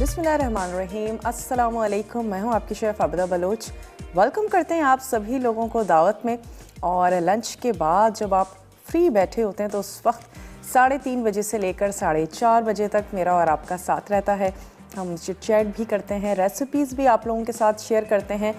बिस्मिल्लाहिर्रहमानिर्रहीम, अस्सलामु अलैकुम। मैं हूं आपकी शेफ़ आबिदा बलोच। वेलकम करते हैं आप सभी लोगों को दावत में। और लंच के बाद जब आप फ्री बैठे होते हैं तो उस वक्त 3:30 बजे से लेकर 4:30 बजे तक मेरा और आपका साथ रहता है। हम चिट चैट भी करते हैं, रेसिपीज़ भी आप लोगों के साथ शेयर करते हैं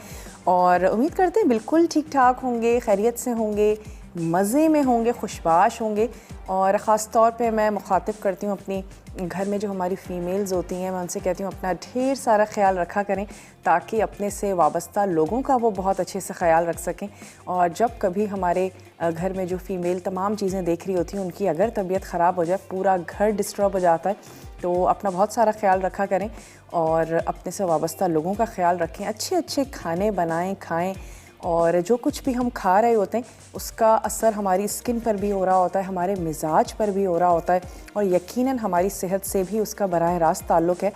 और उम्मीद करते हैं बिल्कुल ठीक ठाक होंगे, खैरियत से होंगे, मज़े में होंगे, खुशबाश होंगे। और ख़ास तौर पे मैं मुखातिब करती हूँ अपनी घर में जो हमारी फ़ीमेल्स होती हैं, मैं उनसे कहती हूँ अपना ढेर सारा ख्याल रखा करें ताकि अपने से वाबस्ता लोगों का वो बहुत अच्छे से ख्याल रख सकें। और जब कभी हमारे घर में जो फ़ीमेल तमाम चीज़ें देख रही होती हैं, उनकी अगर तबीयत ख़राब हो जाए, पूरा घर डिस्टर्ब हो जाता है, तो अपना बहुत सारा ख्याल रखा करें और अपने से वाबस्ता लोगों का ख्याल रखें। अच्छे अच्छे खाने बनाएं, खाएं और जो कुछ भी हम खा रहे होते हैं उसका असर हमारी स्किन पर भी हो रहा होता है, हमारे मिजाज पर भी हो रहा होता है और यकीनन हमारी सेहत से भी उसका बराह रास्त ताल्लुक़ है।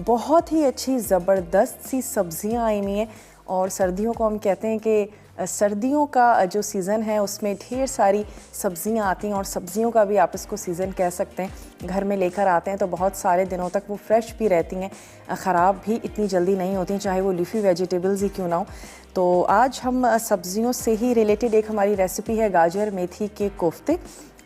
बहुत ही अच्छी ज़बरदस्त सी सब्ज़ियाँ आई हुई हैं और सर्दियों को हम कहते हैं कि सर्दियों का जो सीज़न है उसमें ढेर सारी सब्ज़ियाँ आती हैं और सब्ज़ियों का भी आप इसको सीज़न कह सकते हैं। घर में लेकर आते हैं तो बहुत सारे दिनों तक वो फ्रेश भी रहती हैं, ख़राब भी इतनी जल्दी नहीं होती हैं, चाहे वो लीफ़ी वेजिटेबल्स ही क्यों ना हो। तो आज हम सब्ज़ियों से ही रिलेटेड एक हमारी रेसिपी है गाजर मेथी के कोफ्ते।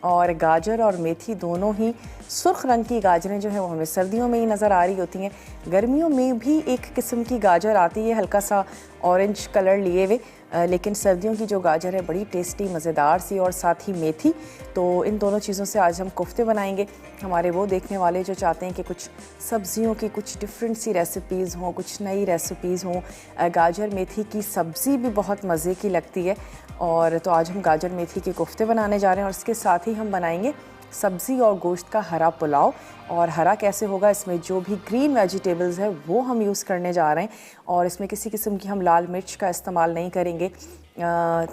और गाजर और मेथी दोनों ही सुर्ख रंग की गाजरें जो है वो हमें सर्दियों में ही नज़र आ रही होती हैं। गर्मियों में भी एक किस्म की गाजर आती है हल्का सा ऑरेंज कलर लिए हुए, लेकिन सर्दियों की जो गाजर है बड़ी टेस्टी मज़ेदार सी और साथ ही मेथी। तो इन दोनों चीज़ों से आज हम कोफ्ते बनाएंगे। हमारे वो देखने वाले जो चाहते हैं कि कुछ सब्ज़ियों की कुछ डिफरेंट सी रेसिपीज़ हों, कुछ नई रेसिपीज़ हों। गाजर मेथी की सब्ज़ी भी बहुत मज़े की लगती है और तो आज हम गाजर मेथी के कोफ्ते बनाने जा रहे हैं और इसके साथ ही हम बनाएंगे सब्ज़ी और गोश्त का हरा पुलाव। और हरा कैसे होगा, इसमें जो भी ग्रीन वेजिटेबल्स है वो हम यूज़ करने जा रहे हैं और इसमें किसी किस्म की हम लाल मिर्च का इस्तेमाल नहीं करेंगे,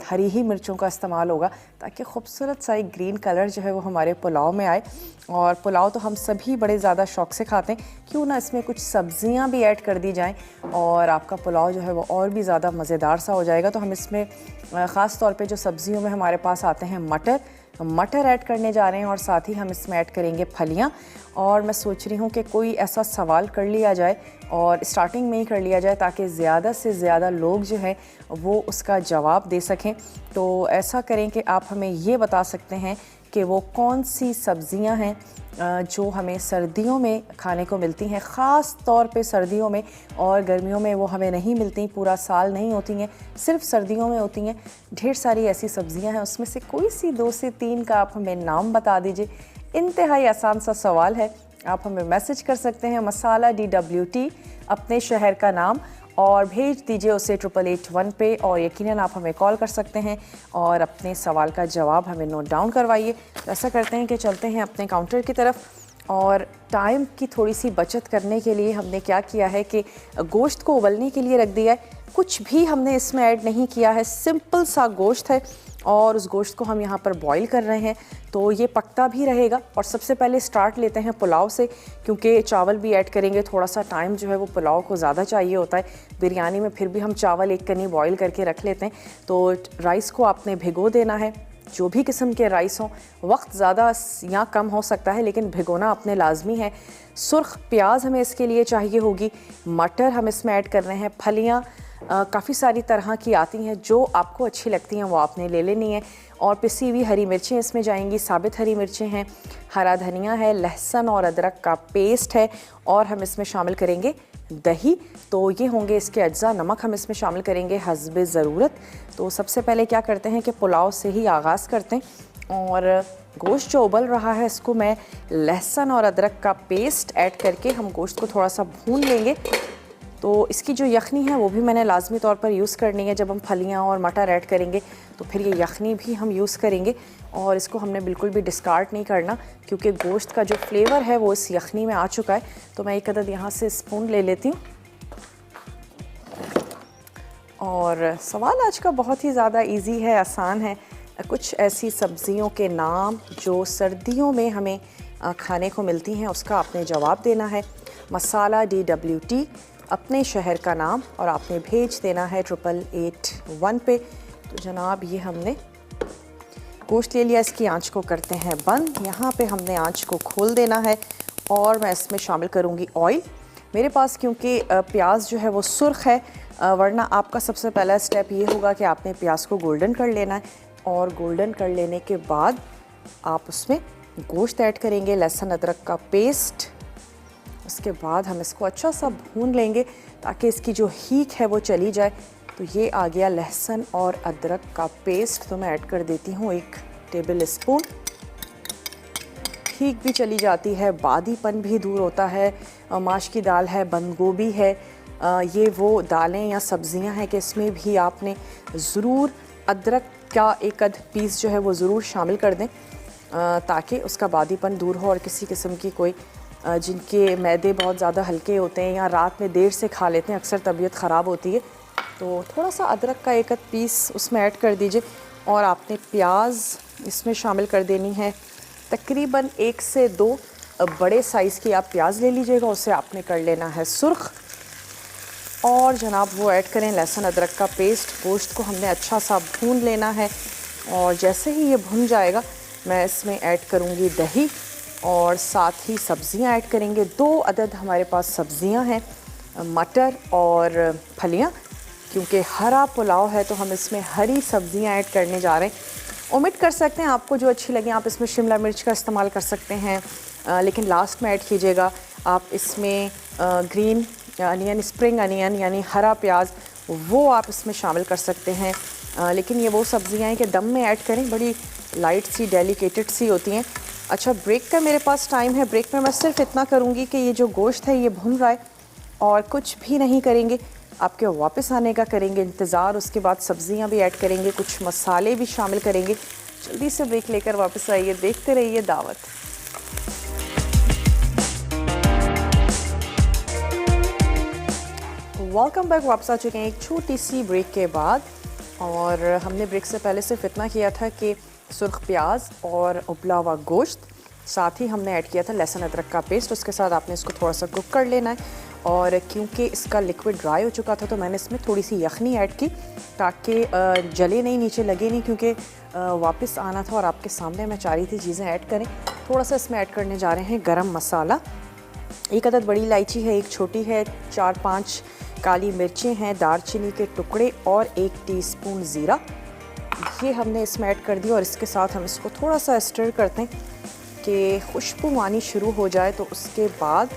हरी ही मिर्चों का इस्तेमाल होगा ताकि खूबसूरत सा एक ग्रीन कलर जो है वो हमारे पुलाव में आए। और पुलाव तो हम सभी बड़े ज़्यादा शौक़ से खाते हैं, क्यों ना इसमें कुछ सब्ज़ियां भी ऐड कर दी जाएं और आपका पुलाव जो है वो और भी ज़्यादा मज़ेदार सा हो जाएगा। तो हम इसमें ख़ास तौर पे जो सब्ज़ियों में हमारे पास आते हैं मटर ऐड करने जा रहे हैं और साथ ही हम इसमें ऐड करेंगे फलियाँ। और मैं सोच रही हूँ कि कोई ऐसा सवाल कर लिया जाए और स्टार्टिंग में ही कर लिया जाए ताकि ज़्यादा से ज़्यादा लोग जो हैं वो उसका जवाब दे सकें। तो ऐसा करें कि आप हमें ये बता सकते हैं कि वो कौन सी सब्ज़ियां हैं जो हमें सर्दियों में खाने को मिलती हैं, ख़ास तौर पे सर्दियों में, और गर्मियों में वो हमें नहीं मिलती, पूरा साल नहीं होती हैं, सिर्फ सर्दियों में होती हैं। ढेर सारी ऐसी सब्ज़ियां हैं, उसमें से कोई सी 2 से 3 का आप हमें नाम बता दीजिए। इंतहाई आसान सा सवाल है, आप हमें मैसेज कर सकते हैं मसाला DWT अपने शहर का नाम और भेज दीजिए उसे 8881 पे और यकीनन आप हमें कॉल कर सकते हैं और अपने सवाल का जवाब हमें नोट डाउन करवाइए। तो ऐसा करते हैं कि चलते हैं अपने काउंटर की तरफ और टाइम की थोड़ी सी बचत करने के लिए हमने क्या किया है कि गोश्त को उबलने के लिए रख दिया है। कुछ भी हमने इसमें ऐड नहीं किया है, सिंपल सा गोश्त है और उस गोश्त को हम यहाँ पर बॉईल कर रहे हैं तो ये पकता भी रहेगा। और सबसे पहले स्टार्ट लेते हैं पुलाव से, क्योंकि चावल भी ऐड करेंगे, थोड़ा सा टाइम जो है वो पुलाव को ज़्यादा चाहिए होता है। बिरयानी में फिर भी हम चावल एक कनी बॉईल करके रख लेते हैं। तो राइस को आपने भिगो देना है, जो भी किस्म के राइस हों, वक्त ज़्यादा या कम हो सकता है लेकिन भिगोना अपने लाजमी है। सुर्ख प्याज हमें इसके लिए चाहिए होगी, मटर हम इसमें ऐड कर रहे हैं, फलियाँ काफ़ी सारी तरह की आती हैं, जो आपको अच्छी लगती हैं वो आपने ले लेनी है। और पिसी हुई हरी मिर्चें इसमें जाएंगी, साबित हरी मिर्चें हैं, हरा धनिया है, लहसुन और अदरक का पेस्ट है और हम इसमें शामिल करेंगे दही। तो ये होंगे इसके अज्जा। नमक हम इसमें शामिल करेंगे हस्बे ज़रूरत। तो सबसे पहले क्या करते हैं कि पुलाव से ही आगाज़ करते हैं और गोश्त जो उबल रहा है इसको मैं लहसुन और अदरक का पेस्ट ऐड करके हम गोश्त को थोड़ा सा भून लेंगे। तो इसकी जो यखनी है वो भी मैंने लाजमी तौर पर यूज़ करनी है। जब हम फलियाँ और मटर ऐड करेंगे तो फिर ये यखनी भी हम यूज़ करेंगे और इसको हमने बिल्कुल भी डिस्कार्ड नहीं करना, क्योंकि गोश्त का जो फ्लेवर है वो इस यखनी में आ चुका है। तो मैं एक अदद यहाँ से स्पून ले लेती हूँ। और सवाल आज का बहुत ही ज़्यादा इजी है, आसान है। कुछ ऐसी सब्ज़ियों के नाम जो सर्दियों में हमें खाने को मिलती हैं उसका आपने जवाब देना है। मसाला DWT अपने शहर का नाम और आपने भेज देना है 8881 पे। तो जनाब ये हमने गोश्त ले लिया, इसकी आंच को करते हैं बंद। यहाँ पे हमने आंच को खोल देना है और मैं इसमें शामिल करूँगी ऑयल। मेरे पास क्योंकि प्याज जो है वो सुर्ख है, वरना आपका सबसे पहला स्टेप ये होगा कि आपने प्याज को गोल्डन कर लेना है। और गोल्डन कर लेने के बाद आप उसमें गोश्त ऐड करेंगे, लहसुन अदरक का पेस्ट। उसके बाद हम इसको अच्छा सा भून लेंगे ताकि इसकी जो हीक है वो चली जाए। तो ये आ गया लहसुन और अदरक का पेस्ट, तो मैं ऐड कर देती हूँ 1 टेबल स्पून। हीक भी चली जाती है, बादीपन भी दूर होता है। माश की दाल है, बंद गोभी है, ये वो दालें या सब्जियां हैं कि इसमें भी आपने ज़रूर अदरक का 1 अध पीस जो है वो ज़रूर शामिल कर दें ताकि उसका बादीपन दूर हो। और किसी किस्म की कोई जिनके मैदे बहुत ज़्यादा हल्के होते हैं या रात में देर से खा लेते हैं, अक्सर तबीयत ख़राब होती है, तो थोड़ा सा अदरक का 1 अध पीस उसमें ऐड कर दीजिए। और आपने प्याज इसमें शामिल कर देनी है। तकरीबन 1 से 2 बड़े साइज़ की आप प्याज ले लीजिएगा, उसे आपने कर लेना है सुर्ख। और जनाब वो ऐड करें लहसुन अदरक का पेस्ट। गोश्त को हमने अच्छा सा भून लेना है और जैसे ही ये भुन जाएगा मैं इसमें ऐड करूँगी दही और साथ ही सब्ज़ियाँ ऐड करेंगे। 2 अदद हमारे पास सब्ज़ियाँ हैं, मटर और फलियाँ। क्योंकि हरा पुलाव है तो हम इसमें हरी सब्ज़ियाँ ऐड करने जा रहे हैं। ओमिट कर सकते हैं, आपको जो अच्छी लगे आप इसमें शिमला मिर्च का इस्तेमाल कर सकते हैं, लेकिन लास्ट में ऐड कीजिएगा। आप इसमें ग्रीन अनियन, स्प्रिंग अनियन यानी हरा प्याज, वो आप इसमें शामिल कर सकते हैं। लेकिन ये वो सब्ज़ियाँ हैं कि दम में ऐड करें, बड़ी लाइट सी डेलिकेटेड सी होती हैं। अच्छा, ब्रेक का मेरे पास टाइम है। ब्रेक में मैं सिर्फ इतना करूँगी कि ये जो गोश्त है ये भुन रहा है और कुछ भी नहीं करेंगे। आपके वापस आने का करेंगे इंतज़ार। उसके बाद सब्ज़ियाँ भी ऐड करेंगे, कुछ मसाले भी शामिल करेंगे। जल्दी से ब्रेक लेकर वापस आइए, देखते रहिए दावत। Welcome back. वापस आ चुके हैं एक छोटी सी ब्रेक के बाद। और हमने ब्रेक से पहले सिर्फ इतना किया था कि सुर्ख प्याज और उबला हुआ गोश्त, साथ ही हमने ऐड किया था लहसुन अदरक का पेस्ट। उसके साथ आपने इसको थोड़ा सा कुक कर लेना है। और क्योंकि इसका लिक्विड ड्राई हो चुका था तो मैंने इसमें थोड़ी सी यखनी ऐड की ताकि जले नहीं, नीचे लगे नहीं, क्योंकि वापस आना था और आपके सामने मैं चाह रही थी चीज़ें ऐड करें। थोड़ा सा इसमें ऐड करने जा रहे हैं गरम मसाला। 1 अदद बड़ी इलायची है, 1 छोटी है, 4-5 काली मिर्चें हैं, दालचीनी के टुकड़े और 1 टीस्पून ज़ीरा, ये हमने इसमें ऐड कर दिया। और इसके साथ हम इसको थोड़ा सा स्टर करते हैं कि खुशबू आनी शुरू हो जाए। तो उसके बाद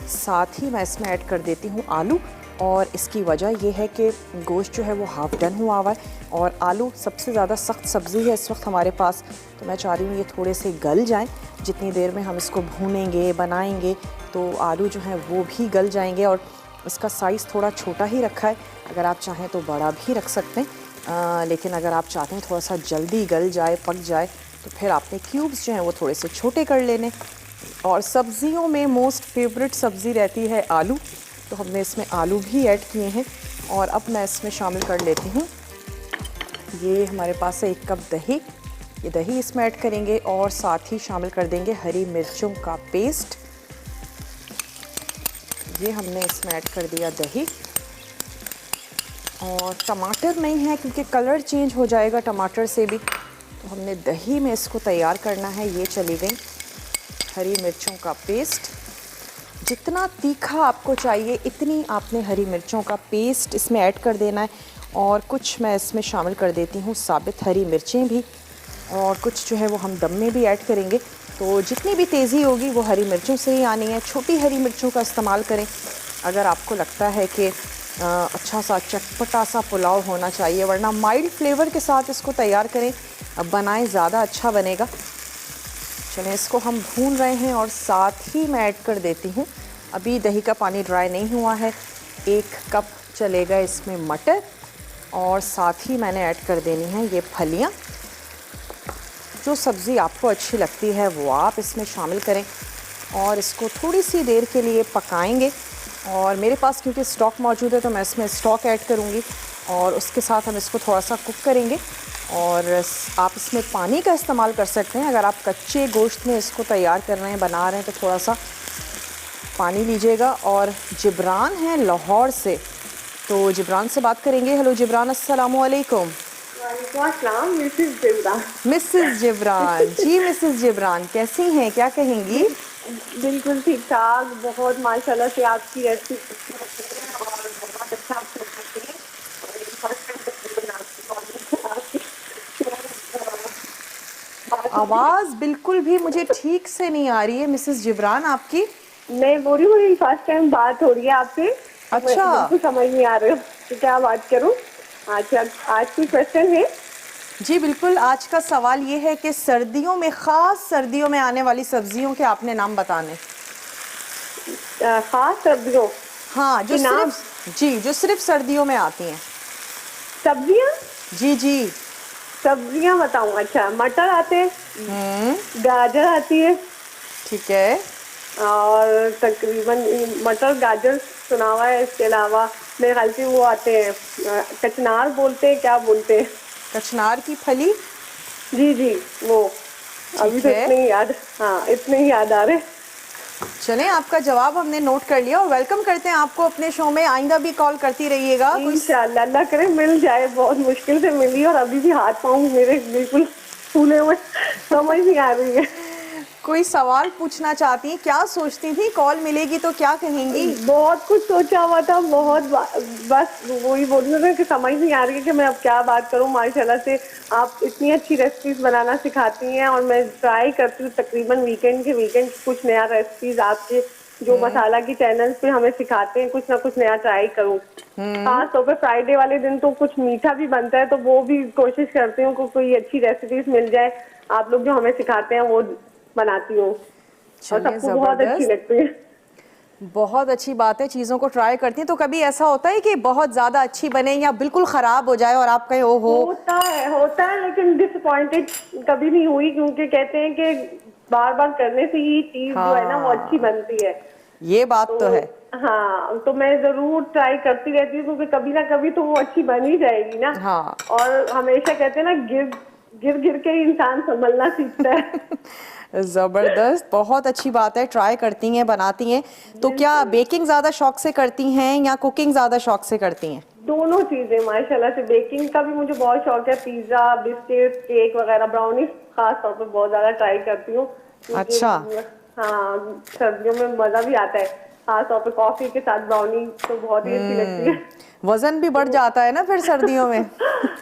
साथ ही मैं इसमें ऐड कर देती हूँ आलू। और इसकी वजह यह है कि गोश्त जो है वो हाफ़ डन हुआ हुआ है और आलू सबसे ज़्यादा सख्त सब्ज़ी है इस वक्त हमारे पास, तो मैं चाह रही हूँ ये थोड़े से गल जाएं। जितनी देर में हम इसको भूनेंगे, बनाएंगे, तो आलू जो हैं वो भी गल जाएंगे। और इसका साइज़ थोड़ा छोटा ही रखा है, अगर आप चाहें तो बड़ा भी रख सकते हैं, लेकिन अगर आप चाहते हैं थोड़ा सा जल्दी गल जाए, पक जाए, तो फिर आपने क्यूब्स जो हैं वो थोड़े से छोटे कर लेने। और सब्ज़ियों में मोस्ट फेवरेट सब्ज़ी रहती है आलू, तो हमने इसमें आलू भी ऐड किए हैं। और अब मैं इसमें शामिल कर लेती हूँ, ये हमारे पास है 1 कप दही, ये दही इसमें ऐड करेंगे। और साथ ही शामिल कर देंगे हरी मिर्चों का पेस्ट, ये हमने इसमें ऐड कर दिया दही। और टमाटर नहीं है क्योंकि कलर चेंज हो जाएगा टमाटर से भी, तो हमने दही में इसको तैयार करना है। ये चली गई हरी मिर्चों का पेस्ट। जितना तीखा आपको चाहिए इतनी आपने हरी मिर्चों का पेस्ट इसमें ऐड कर देना है। और कुछ मैं इसमें शामिल कर देती हूँ साबित हरी मिर्चें भी, और कुछ जो है वो हम दम में भी ऐड करेंगे। तो जितनी भी तेज़ी होगी वो हरी मिर्चों से ही आनी है। छोटी हरी मिर्चों का इस्तेमाल करें अगर आपको लगता है कि अच्छा सा चटपटा सा पुलाव होना चाहिए, वरना माइल्ड फ्लेवर के साथ इसको तैयार करें, बनाएं, ज़्यादा अच्छा बनेगा। चलें, इसको हम भून रहे हैं और साथ ही मैं ऐड कर देती हूँ, अभी दही का पानी ड्राई नहीं हुआ है, 1 कप चलेगा इसमें मटर। और साथ ही मैंने ऐड कर देनी है ये फलियाँ। जो सब्ज़ी आपको अच्छी लगती है वो आप इसमें शामिल करें और इसको थोड़ी सी देर के लिए पकाएंगे। और मेरे पास क्योंकि स्टॉक मौजूद है तो मैं इसमें स्टॉक ऐड करूँगी और उसके साथ हम इसको थोड़ा सा कुक करेंगे। और आप इसमें पानी का इस्तेमाल कर सकते हैं, अगर आप कच्चे गोश्त में इसको तैयार कर रहे हैं, बना रहे हैं, तो थोड़ा सा पानी लीजिएगा। और जिब्रान है लाहौर से, तो जिब्रान से बात करेंगे। हेलो जिब्रान, अस्सलाम वालेकुम। मिसेस जिब्रान जी, मिसेस जिब्रान कैसी हैं, क्या कहेंगी? बिल्कुल ठीक ठाक, बहुत माशाल्लाह से आपकी रेसिपी और बहुत अच्छा आप कुक करती हैं। और ये फर्स्ट टाइम तकरीबन आपकी बात हो रही है। आवाज़ बिल्कुल भी मुझे ठीक से नहीं आ रही है मिसेस जिब्रान आपकी। मैं बोल रही हूँ फर्स्ट टाइम बात हो रही है आपसे, तो मैं अच्छा। बिल्कुल समझ नहीं आ रही हूँ कि क्या बात करूँ। अच्छा, आज की क्वेश्चन है। जी बिल्कुल, आज का सवाल ये है कि सर्दियों में, ख़ास सर्दियों में आने वाली सब्जियों के आपने नाम बताने। खास सब्जियों हाँ, जो के नाम। सिर्फ, जी, जो सिर्फ सर्दियों में आती हैं। सब्जियाँ जी जी। सब्जियाँ बताऊँ। अच्छा, मटर आते हैं, हम्म। गाजर आती है, ठीक है। और तकरीबन मटर गाजर सुना हुआ है। इसके अलावा मेरे ख्याल से वो आते हैं, कचनार बोलते हैं, क्या बोलते हैं। कचनार की फली। जी जी, वो अभी ठीक तो है। इतने ही याद, हाँ इतने ही याद आ रहे। चलें, आपका जवाब हमने नोट कर लिया और वेलकम करते हैं आपको अपने शो में। आइंदा भी कॉल करती रहिएगा। इंशाल्लाह, अल्लाह करे मिल जाए। बहुत मुश्किल से मिली और अभी भी हाथ पाँव मेरे बिल्कुल फूले हुए, समझ नहीं आ रही है। कोई सवाल पूछना चाहती हैं? क्या सोचती थी कॉल मिलेगी तो क्या कहेंगी? बहुत कुछ सोचा हुआ था, बस वही बोल रही हूँ कि समझ नहीं आ रही है कि मैं अब क्या बात करूँ। माशाल्लाह से आप इतनी अच्छी रेसिपीज बनाना सिखाती हैं और मैं ट्राई करती हूँ तकरीबन वीकेंड के वीकेंड कुछ नया रेसिपीज आपके जो मसाला की चैनल्स पे हमें सिखाते हैं, कुछ ना कुछ नया ट्राई करूँ। खास तौर पे फ्राइडे वाले दिन तो कुछ मीठा भी बनता है, तो वो भी कोशिश करती हूँ कि कोई अच्छी रेसिपीज मिल जाए आप लोग जो हमें सिखाते हैं वो बनाती हूँ, और चलिए, सबको बहुत अच्छी ज़बरदस्त। लगती है। बहुत अच्छी बात है, चीज़ों को ट्राई करती हैं। तो कभी ऐसा होता है कि बहुत ज़्यादा अच्छी बने या बिल्कुल ख़राब हो जाए और आप कहें ओहो? होता है, लेकिन डिसअपॉइंटेड कभी नहीं हुई, क्योंकि कहते हैं कि बार बार करने से ही चीज जो है ना वो अच्छी हाँ, बनती है। ये बात तो है। तो हाँ, तो मैं जरूर ट्राई करती रहती हूँ, क्योंकि कभी ना कभी तो वो अच्छी बन ही जाएगी ना। हाँ। और हमेशा कहते हैं ना, गिर गिर गिर के ही इंसान संभलना सीखता है। ज़बरदस्त, बहुत अच्छी बात है। ट्राई करती हैं, बनाती हैं। तो क्या बिल्कुल, बेकिंग ज़्यादा शौक से करती हैं या कुकिंग ज़्यादा शौक से करती हैं? दोनों चीजें माशाल्लाह से। बेकिंग का भी मुझे बहुत शौक है, पिज्जा, बिस्किट, केक वगैरह, ब्राउनीज खास तौर पे बहुत ज्यादा ट्राई करती हूँ, क्योंकि अच्छा। हाँ सर्दियों में मजा भी आता है। खास तौर पे कॉफी के साथ ब्राउनी तो बहुत ही अच्छी लगती है। वज़न भी बढ़ तो जाता है ना फिर सर्दियों में।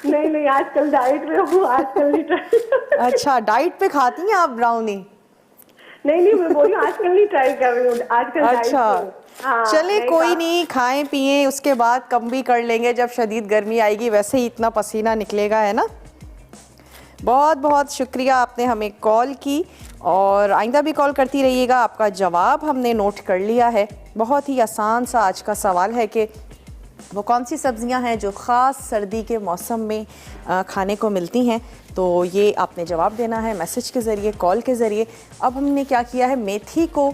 नहीं नहीं, आजकल डाइट में हूँ, आजकल नहीं ट्राई। अच्छा, डाइट पे खाती हैं आप ब्राउनी? नहीं नहीं, मैं बोली आजकल नहीं ट्राई कर रही हूँ, आजकल डाइट अच्छा, पे हूँ। हाँ चले नहीं कोई का। नहीं, खाएं पिएं, उसके बाद कम भी कर लेंगे जब शदीद गर्मी आएगी। वैसे ही इतना पसीना निकलेगा, है ना। बहुत बहुत शुक्रिया, आपने हमें कॉल की और आइंदा भी कॉल करती रहिएगा। आपका जवाब हमने नोट कर लिया है। बहुत ही आसान सा आज का सवाल है कि वो कौन सी सब्जियां हैं जो ख़ास सर्दी के मौसम में खाने को मिलती हैं। तो ये आपने जवाब देना है मैसेज के ज़रिए, कॉल के ज़रिए। अब हमने क्या किया है, मेथी को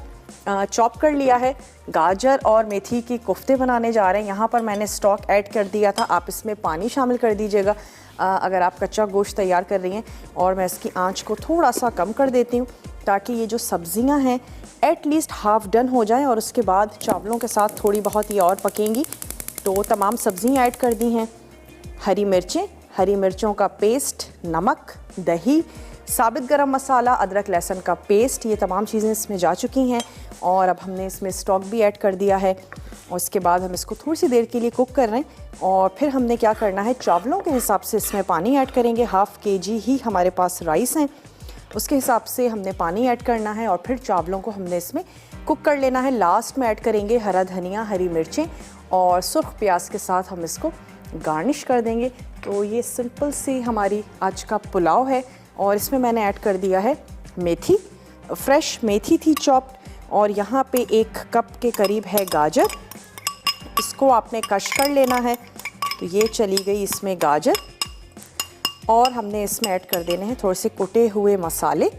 चॉप कर लिया है। गाजर और मेथी की कोफ्ते बनाने जा रहे हैं। यहाँ पर मैंने स्टॉक ऐड कर दिया था, आप इसमें पानी शामिल कर दीजिएगा अगर आप कच्चा गोश्त तैयार कर रही हैं। और मैं इसकी आंच को थोड़ा सा कम कर देती हूँ ताकि ये जो सब्जियां हैं एटलीस्ट हाफ़ डन हो जाएं और उसके बाद चावलों के साथ थोड़ी बहुत ही और पकेंगी। तो तमाम सब्जियां ऐड कर दी हैं। हरी मिर्चें, हरी मिर्चों का पेस्ट, नमक, दही, साबित गरम मसाला, अदरक लहसुन का पेस्ट, ये तमाम चीज़ें इसमें जा चुकी हैं। और अब हमने इसमें स्टॉक भी ऐड कर दिया है और उसके बाद हम इसको थोड़ी सी देर के लिए कुक कर रहे हैं। और फिर हमने क्या करना है, चावलों के हिसाब से इसमें पानी ऐड करेंगे। हाफ़ केजी ही हमारे पास राइस हैं, उसके हिसाब से हमने पानी ऐड करना है और फिर चावलों को हमने इसमें कुक कर लेना है। लास्ट में ऐड करेंगे हरा धनिया, हरी मिर्चें और सुर्ख प्याज के साथ हम इसको गार्निश कर देंगे। तो ये सिंपल सी हमारी आज का पुलाव है। और इसमें मैंने ऐड कर दिया है मेथी, फ्रेश मेथी थी चॉप्ड, और यहाँ पे 1 कप के करीब है गाजर। इसको आपने कश कर लेना है। तो ये चली गई इसमें गाजर और हमने इसमें ऐड कर देने हैं थोड़े से कुटे हुए मसाले।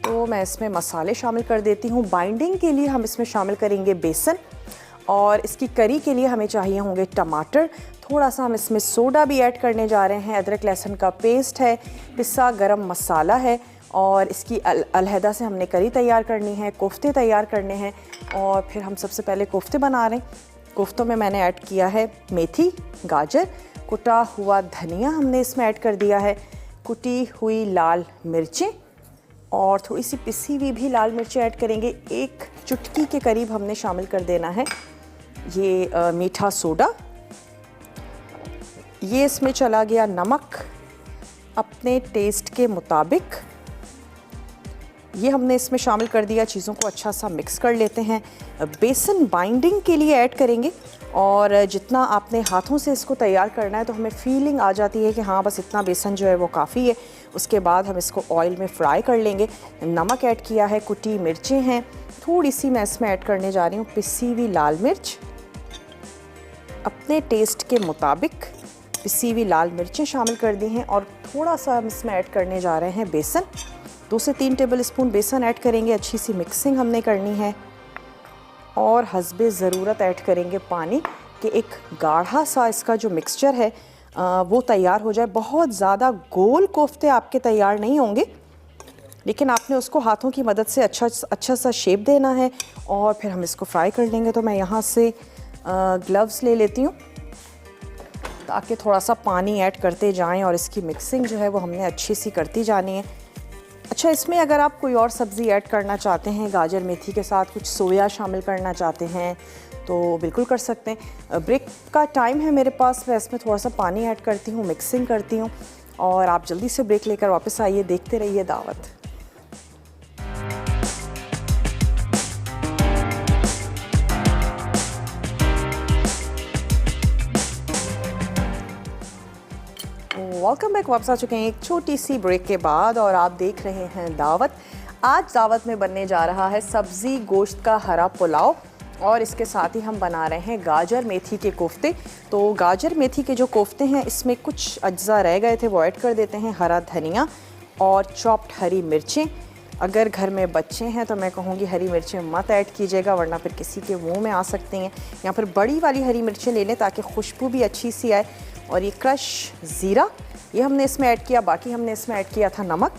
तो मैं इसमें मसाले शामिल कर देती हूँ। बाइंडिंग के लिए हम इसमें शामिल करेंगे बेसन और इसकी करी के लिए हमें चाहिए होंगे टमाटर। थोड़ा सा हम इसमें सोडा भी ऐड करने जा रहे हैं। अदरक लहसुन का पेस्ट है, पिसा गरम मसाला है और इसकी अलहदा से हमने करी तैयार करनी है, कोफ्ते तैयार करने हैं। और फिर हम सबसे पहले कोफ्ते बना रहे हैं। कोफ्तों में मैंने ऐड किया है मेथी, गाजर, कुटा हुआ धनिया हमने इसमें ऐड कर दिया है, कुटी हुई लाल मिर्चें, और थोड़ी सी पिसी हुई भी लाल मिर्ची ऐड करेंगे। एक चुटकी के करीब हमने शामिल कर देना है ये मीठा सोडा। ये इसमें चला गया नमक अपने टेस्ट के मुताबिक, ये हमने इसमें शामिल कर दिया। चीज़ों को अच्छा सा मिक्स कर लेते हैं। बेसन बाइंडिंग के लिए ऐड करेंगे और जितना आपने हाथों से इसको तैयार करना है तो हमें फीलिंग आ जाती है कि हाँ बस इतना बेसन जो है वो काफ़ी है। उसके बाद हम इसको ऑयल में फ्राई कर लेंगे। नमक ऐड किया है, कुटी मिर्चें हैं, थोड़ी सी मैं इसमें ऐड करने जा रही हूँ पिसी हुई लाल मिर्च। अपने टेस्ट के मुताबिक पिसी हुई लाल मिर्चें शामिल कर दी हैं और थोड़ा सा हम इसमें ऐड करने जा रहे हैं बेसन। 2 से 3 टेबल स्पून बेसन ऐड करेंगे। अच्छी सी मिक्सिंग हमने करनी है और हस्बे ज़रूरत ऐड करेंगे पानी कि एक गाढ़ा सा इसका जो मिक्सचर है वो तैयार हो जाए। बहुत ज़्यादा गोल कोफ्ते आपके तैयार नहीं होंगे, लेकिन आपने उसको हाथों की मदद से अच्छा सा शेप देना है और फिर हम इसको फ्राई कर लेंगे। तो मैं यहाँ से ग्लव्स ले लेती हूँ ताकि थोड़ा सा पानी ऐड करते जाएं और इसकी मिक्सिंग जो है वो हमने अच्छी सी करती जानी है। अच्छा, इसमें अगर आप कोई और सब्ज़ी ऐड करना चाहते हैं, गाजर मेथी के साथ कुछ सोया शामिल करना चाहते हैं तो बिल्कुल कर सकते हैं। ब्रेक का टाइम है मेरे पास, मैं इसमें थोड़ा सा पानी ऐड करती हूँ, मिक्सिंग करती हूँ और आप जल्दी से ब्रेक लेकर वापस आइए। देखते रहिए दावत। Welcome back. वापस आ चुके हैं एक छोटी सी ब्रेक के बाद और आप देख रहे हैं दावत। आज दावत में बनने जा रहा है सब्ज़ी गोश्त का हरा पुलाव और इसके साथ ही हम बना रहे हैं गाजर मेथी के कोफ्ते। तो गाजर मेथी के जो कोफ्ते हैं इसमें कुछ अज्जा रह गए थे, वो ऐड कर देते हैं। हरा धनिया और चॉप्ड हरी मिर्चें। अगर घर में बच्चे हैं तो मैं कहूँगी हरी मिर्चें मत ऐड कीजिएगा वरना फिर किसी के मुंह में आ सकती हैं। या फिर बड़ी वाली हरी मिर्चें ले लें ताकि खुशबू भी अच्छी सी आए। और ये क्रश ज़ीरा ये हमने इसमें ऐड किया। बाकी हमने इसमें ऐड किया था नमक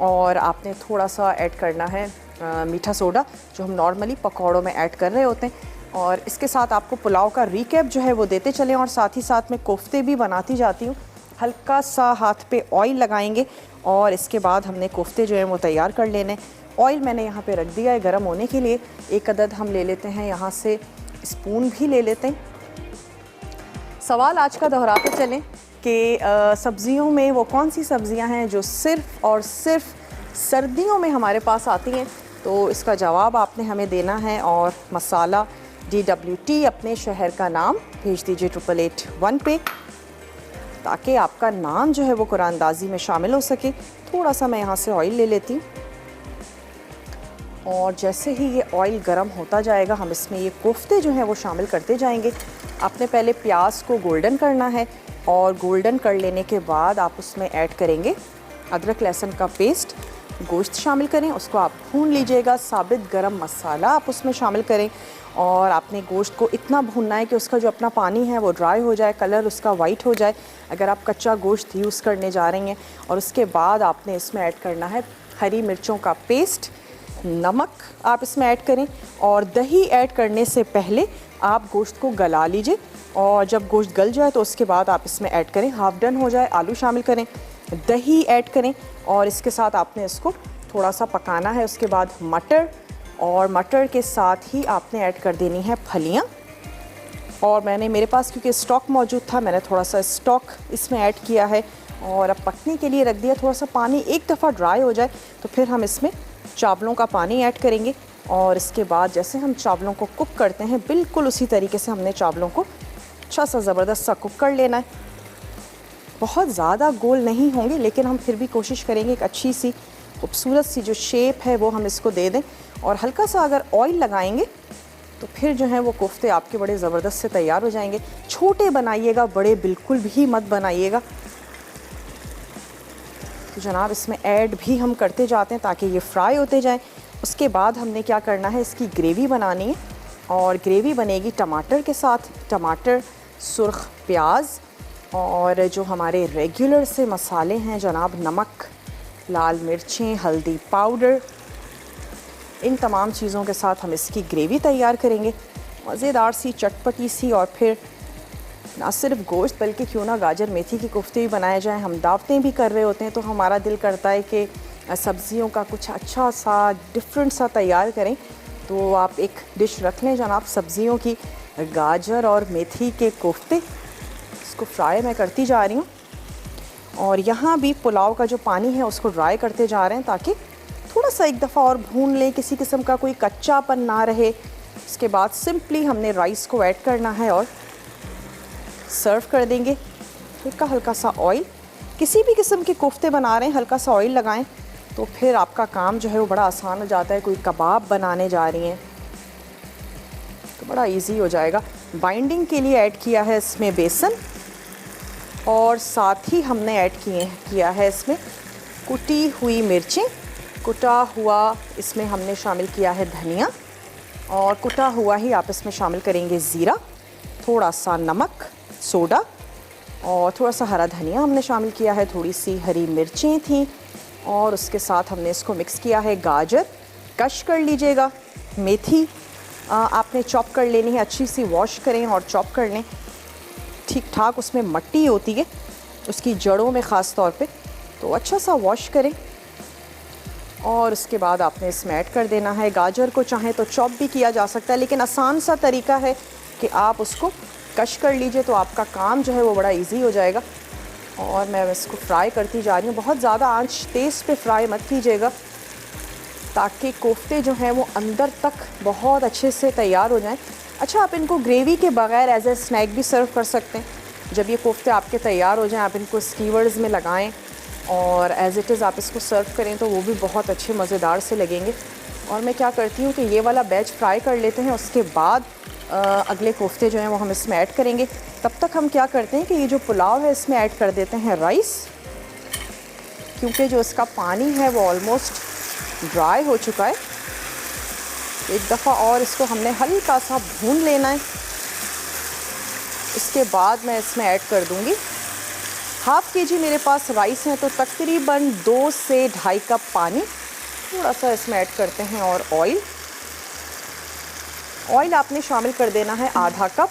और आपने थोड़ा सा ऐड करना है मीठा सोडा जो हम नॉर्मली पकौड़ों में ऐड कर रहे होते हैं। और इसके साथ आपको पुलाव का रिकैप जो है वो देते चलें और साथ ही साथ में कोफ्ते भी बनाती जाती हूँ। हल्का सा हाथ पे ऑयल लगाएंगे और इसके बाद हमने कोफ्ते जो हैं वो तैयार कर लेने। ऑयल मैंने यहाँ पे रख दिया है गर्म होने के लिए। एक अदद हम ले लेते हैं, यहाँ से स्पून भी ले लेते हैं। सवाल आज का दोहराते चलें कि सब्ज़ियों में वो कौन सी सब्ज़ियां हैं जो सिर्फ़ और सिर्फ सर्दियों में हमारे पास आती हैं। तो इसका जवाब आपने हमें देना है और मसाला DWT अपने शहर का नाम भेज दीजिए 8881 पे ताकि आपका नाम जो है वो कुरानदाजी में शामिल हो सके। थोड़ा सा मैं यहाँ से ऑयल ले लेती हूँ और जैसे ही ये ऑयल गर्म होता जाएगा हम इसमें ये कोफ्ते जो हैं वो शामिल करते जाएंगे। आपने पहले प्याज को गोल्डन करना है और गोल्डन कर लेने के बाद आप उसमें ऐड करेंगे अदरक लहसुन का पेस्ट। गोश्त शामिल करें, उसको आप भून लीजिएगा। साबित गरम मसाला आप उसमें शामिल करें और आपने गोश्त को इतना भूनना है कि उसका जो अपना पानी है वो ड्राई हो जाए, कलर उसका वाइट हो जाए अगर आप कच्चा गोश्त यूज़ करने जा रही हैं। और उसके बाद आपने इसमें ऐड करना है हरी मिर्चों का पेस्ट, नमक आप इसमें ऐड करें और दही ऐड करने से पहले आप गोश्त को गला लीजिए और जब गोश्त गल जाए तो उसके बाद आप इसमें ऐड करें। हाफ डन हो जाए, आलू शामिल करें, दही ऐड करें और इसके साथ आपने इसको थोड़ा सा पकाना है। उसके बाद मटर और मटर के साथ ही आपने ऐड कर देनी है फलियाँ। और मैंने मेरे पास क्योंकि स्टॉक मौजूद था मैंने थोड़ा सा स्टॉक इसमें ऐड किया है और अब पकने के लिए रख दिया। थोड़ा सा पानी एक दफ़ा ड्राई हो जाए तो फिर हम इसमें चावलों का पानी ऐड करेंगे और इसके बाद जैसे हम चावलों को कुक करते हैं बिल्कुल उसी तरीके से हमने चावलों को अच्छा सा ज़बरदस्त सा कुक कर लेना है। बहुत ज़्यादा गोल नहीं होंगे लेकिन हम फिर भी कोशिश करेंगे एक अच्छी सी खूबसूरत सी जो शेप है वो हम इसको दे दें। और हल्का सा अगर ऑयल लगाएंगे तो फिर जो है वो कोफ्ते आपके बड़े ज़बरदस्त से तैयार हो जाएंगे। छोटे बनाइएगा, बड़े बिल्कुल भी मत बनाइएगा। तो जनाब इसमें ऐड भी हम करते जाते हैं ताकि ये फ्राई होते जाएं। उसके बाद हमने क्या करना है, इसकी ग्रेवी बनानी है और ग्रेवी बनेगी टमाटर के साथ। टमाटर, सुर्ख प्याज और जो हमारे रेगुलर से मसाले हैं जनाब, नमक, लाल मिर्चें, हल्दी पाउडर, इन तमाम चीज़ों के साथ हम इसकी ग्रेवी तैयार करेंगे। मज़ेदार सी, चटपटी सी और फिर ना सिर्फ गोश्त बल्कि क्यों ना गाजर मेथी की कोफ्ते भी बनाए जाएं। हम दावतें भी कर रहे होते हैं तो हमारा दिल करता है कि सब्जियों का कुछ अच्छा सा डिफरेंट सा तैयार करें तो आप एक डिश रख लें जनाब, सब्जियों की, गाजर और मेथी के कोफ्ते। इसको फ्राई मैं करती जा रही हूँ और यहाँ भी पुलाव का जो पानी है उसको ड्राई करते जा रहे हैं ताकि थोड़ा सा एक दफ़ा और भून लें, किसी किस्म का कोई कच्चापन ना रहे। इसके बाद सिंपली हमने राइस को ऐड करना है और सर्व कर देंगे। हल्का हल्का सा ऑयल, किसी भी किस्म के कोफ्ते बना रहे हैं हल्का सा ऑयल लगाएं तो फिर आपका काम जो है वो बड़ा आसान हो जाता है। कोई कबाब बनाने जा रही हैं तो बड़ा इजी हो जाएगा। बाइंडिंग के लिए ऐड किया है इसमें बेसन और साथ ही हमने ऐड किया है इसमें कुटी हुई मिर्चें, कुटा हुआ इसमें हमने शामिल किया है धनिया और कुटा हुआ ही आप इसमें शामिल करेंगे ज़ीरा, थोड़ा सा नमक, सोडा और थोड़ा सा हरा धनिया हमने शामिल किया है, थोड़ी सी हरी मिर्चें थी और उसके साथ हमने इसको मिक्स किया है। गाजर कश कर लीजिएगा, मेथी आपने चॉप कर लेनी है, अच्छी सी वॉश करें और चॉप कर लें। ठीक ठाक उसमें मट्टी होती है उसकी जड़ों में ख़ास तौर पे, तो अच्छा सा वॉश करें और उसके बाद आपने इसमें ऐड कर देना है। गाजर को चाहें तो चॉप भी किया जा सकता है लेकिन आसान सा तरीका है कि आप उसको कश कर लीजिए तो आपका काम जो है वो बड़ा इजी हो जाएगा। और मैं इसको फ्राई करती जा रही हूँ, बहुत ज़्यादा आंच तेज़ पे फ्राई मत कीजिएगा ताकि कोफ्ते जो हैं वो अंदर तक बहुत अच्छे से तैयार हो जाएं। अच्छा, आप इनको ग्रेवी के बगैर एज ए स्नैक भी सर्व कर सकते हैं। जब ये कोफ्ते आपके तैयार हो जाएं आप इनको स्कीवर्स में लगाएं और एज़ इट इज़ आप इसको सर्व करें तो वो भी बहुत अच्छे मज़ेदार से लगेंगे। और मैं क्या करती हूँ कि ये वाला बैच फ्राई कर लेते हैं, उसके बाद अगले कोफ्ते जो हैं वो हम इसमें ऐड करेंगे। तब तक हम क्या करते हैं कि ये जो पुलाव है इसमें ऐड कर देते हैं राइस, क्योंकि जो इसका पानी है वो ऑलमोस्ट ड्राई हो चुका है। एक दफ़ा और इसको हमने हल्का सा भून लेना है। इसके बाद मैं इसमें ऐड कर दूंगी हाफ़ केजी मेरे पास राइस हैं तो तकरीबन 2 से 2.5 कप पानी। थोड़ा सा इसमें ऐड करते हैं और ऑयल आपने शामिल कर देना है आधा कप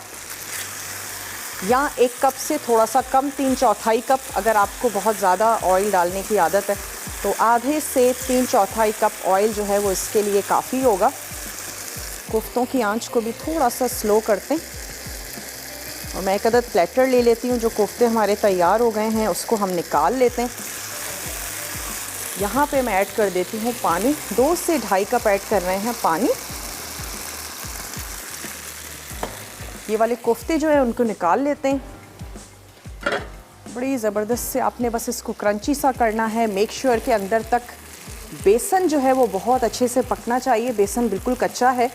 या 1 कप से थोड़ा सा कम, 3/4 कप। अगर आपको बहुत ज़्यादा ऑयल डालने की आदत है तो आधे से 3/4 कप ऑयल जो है वो इसके लिए काफ़ी होगा। कोफ्तों की आंच को भी थोड़ा सा स्लो करते हैं और मैं एक अदद प्लेटर ले लेती हूँ। जो कोफ्ते हमारे तैयार हो गए हैं उसको हम निकाल लेते हैं। यहाँ पे मैं ऐड कर देती हूँ पानी, 2 से 2.5 कप ऐड कर रहे हैं पानी। ये वाले कोफ्ते जो है उनको निकाल लेते हैं। बड़ी ज़बरदस्त से आपने बस इसको क्रंची सा करना है। मेक श्योर कि अंदर तक बेसन जो है वो बहुत अच्छे से पकना चाहिए। बेसन बिल्कुल कच्चा है